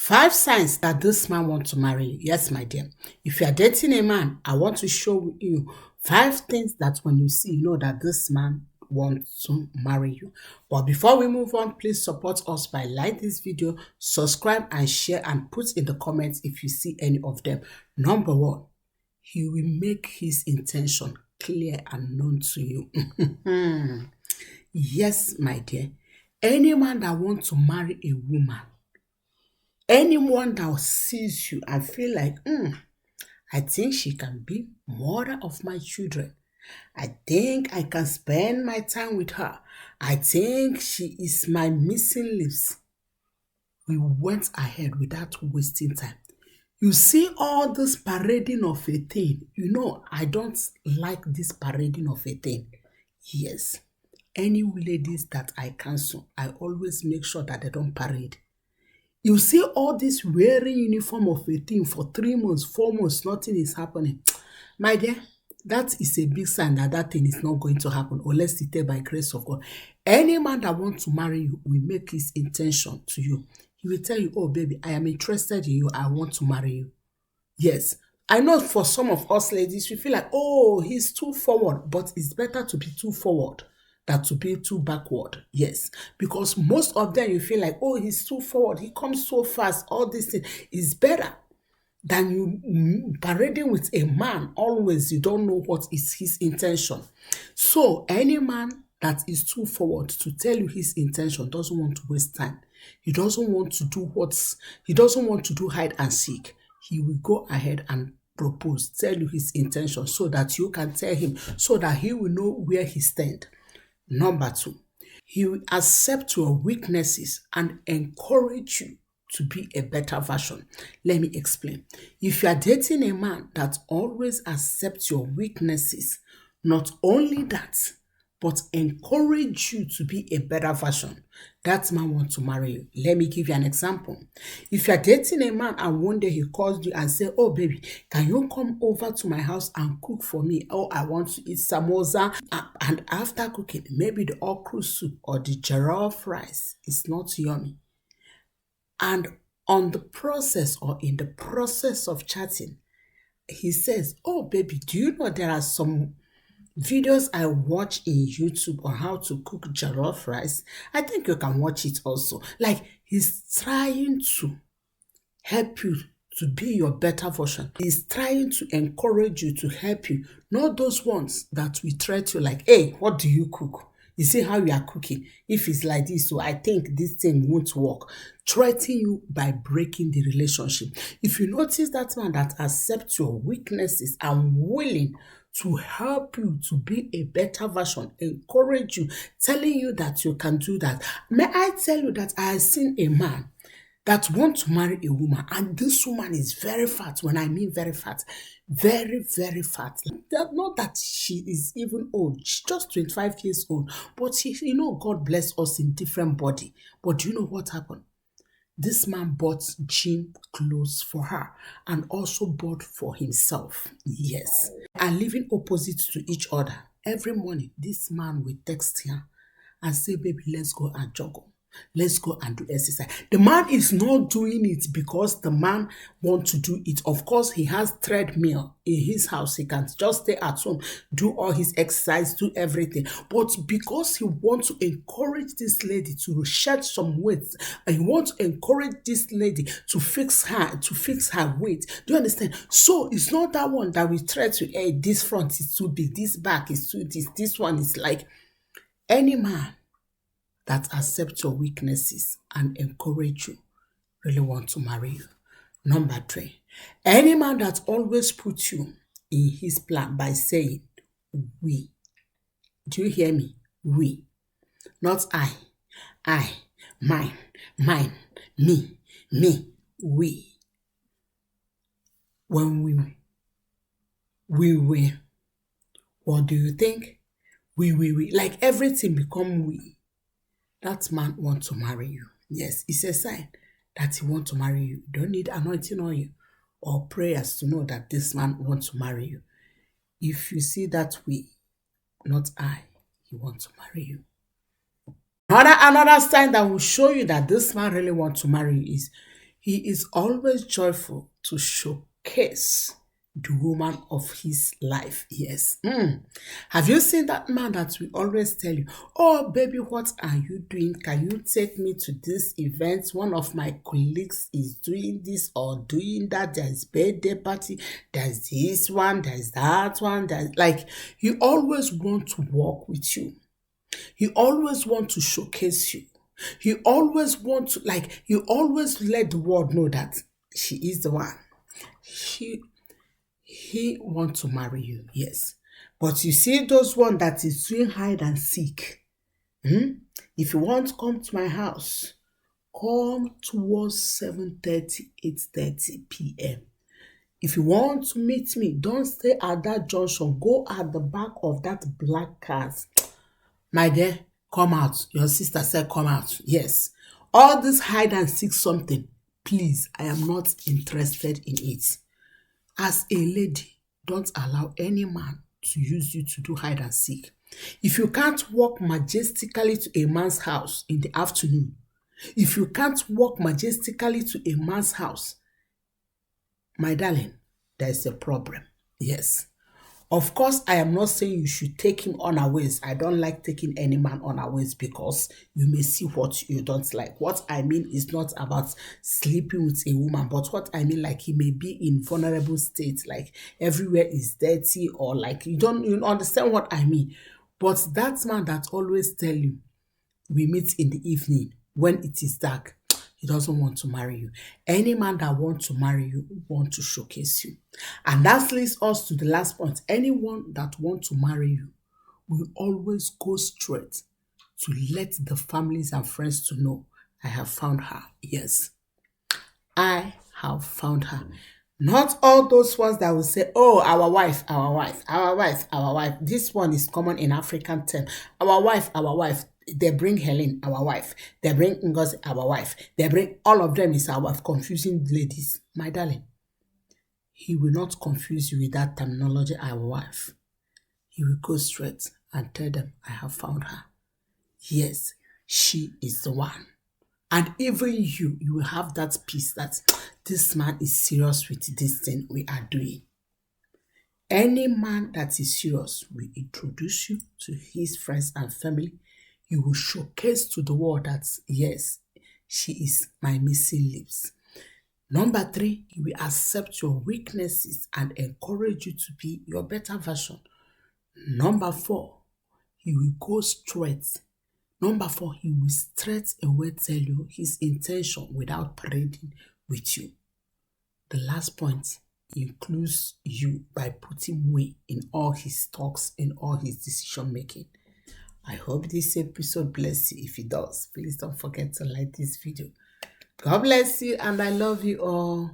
5 signs that this man wants to marry you. Yes, my dear. If you are dating a man, I want to show you 5 things that when you see, you know that this man wants to marry you. But before we move on, please support us by like this video, subscribe and share, and put in the comments if you see any of them. Number 1, he will make his intention clear and known to you. Yes, my dear. Any man that wants to marry a woman, anyone that sees you and feel like, I think she can be mother of my children. I think I can spend my time with her. I think she is my missing leaves. We went ahead without wasting time. You see all this parading of a thing. You know, I don't like this parading of a thing. Yes. Any ladies that I cancel, I always make sure that they don't parade. You see all this wearing uniform of a thing for 3 months, 4 months, nothing is happening. My dear, that is a big sign that that thing is not going to happen unless it is by grace of God. Any man that wants to marry you will make his intention to you. He will tell you, oh baby, I am interested in you. I want to marry you. Yes. I know for some of us ladies, we feel like, oh, he's too forward. But it's better to be too forward than to be too backward. Yes, because most of them you feel like, oh, he's too forward, he comes so fast, all this thing is better than you parading with a man. Always, you don't know what is his intention. So any man that is too forward to tell you his intention doesn't want to waste time. He doesn't want to do hide and seek. He will go ahead and propose, tell you his intention so that you can tell him, so that he will know where he stands. Number 2, he will accept your weaknesses and encourage you to be a better version. Let me explain. If you are dating a man that always accepts your weaknesses, not only that, but encourage you to be a better version, that man wants to marry you. Let me give you an example. If you're dating a man and one day he calls you and says, oh baby, can you come over to my house and cook for me? Oh, I want to eat samosa. And after cooking, maybe the okra soup or the jollof rice is not yummy. And in the process of chatting, he says, oh baby, do you know there are some videos I watch in YouTube on how to cook jollof rice? I think you can watch it also. Like, he's trying to help you to be your better version. He's trying to encourage you, to help you. Not those ones that we threat you like, hey, what do you cook? You see how you are cooking. If it's like this, so I think this thing won't work. Threaten you by breaking the relationship. If you notice that man that accepts your weaknesses and willing to help you to be a better version, encourage you, telling you that you can do that. May I tell you that I have seen a man that wants to marry a woman, and this woman is very fat. When I mean very fat, very, very fat. Not that she is even old. She's just 25 years old. But God bless us in different body. But do you know what happened? This man bought gym clothes for her and also bought for himself. Yes. And living opposite to each other. Every morning, this man will text her and say, baby, let's go and jog. Let's go and do exercise. The man is not doing it because the man wants to do it. Of course, he has treadmill in his house. He can just stay at home, do all his exercise, do everything. But because he wants to encourage this lady to shed some weight, and he wants to encourage this lady to fix her weight. Do you understand? So it's not that one that we try to, hey, this front is too big, this back is too this one is like. Any man that accept your weaknesses and encourage you really want to marry you. Number 3, any man that always puts you in his plan by saying, we. Do you hear me? We. Not I, mine, me, we. When we will. What do you think? We. Like everything become we. That man wants to marry you. Yes, it's a sign that he wants to marry you. You don't need anointing on you or prayers to know that this man wants to marry you. If you see that we, not I, he wants to marry you. Another sign that will show you that this man really wants to marry you is He is always joyful to showcase the woman of his life. Yes. Have you seen that man that will always tell you, oh, baby, what are you doing? Can you take me to this event? One of my colleagues is doing this or doing that. There's birthday party. There's this one. There's that one. There's like, he always want to walk with you. He always want to showcase you. He always want to, like, he always let the world know that she is the one. He he want to marry you, yes. But you see those one that is doing hide and seek. If you want to come to my house, come towards 7:30, 8:30 p.m. If you want to meet me, don't stay at that junction. Go at the back of that black car. My dear, come out. Your sister said come out. Yes. All this hide and seek something, please, I am not interested in it. As a lady, don't allow any man to use you to do hide and seek. If you can't walk majestically to a man's house in the afternoon, if you can't walk majestically to a man's house, my darling, there is a problem. Yes. Of course, I am not saying you should take him unawares. I don't like taking any man unawares because you may see what you don't like. What I mean is not about sleeping with a woman, but what I mean, like, he may be in vulnerable state, like everywhere is dirty, or like you understand what I mean. But that man that always tell you we meet in the evening when it is dark, he doesn't want to marry you. Any man that wants to marry you want to showcase you. And that leads us to the last point. Anyone that wants to marry you will always go straight to let the families and friends to know, I have found her. Yes, I have found her. Not all those ones that will say, oh, our wife, our wife, our wife, our wife. This one is common in African term. Our wife, our wife. They bring Helen, our wife. They bring Ngozi, our wife. They bring all of them is our wife, confusing ladies. My darling, he will not confuse you with that terminology, our wife. He will go straight and tell them, I have found her. Yes, she is the one. And even you will have that peace that this man is serious with this thing we are doing. Any man that is serious will introduce you to his friends and family. He will showcase to the world that, yes, she is my missing lips. Number 3, he will accept your weaknesses and encourage you to be your better version. Number 4, he will go straight. Number 4, he will straight away tell you his intention without parading with you. The last point includes you by putting weight in all his talks, in all his decision making. I hope this episode bless you. If it does, please don't forget to like this video. God bless you and I love you all.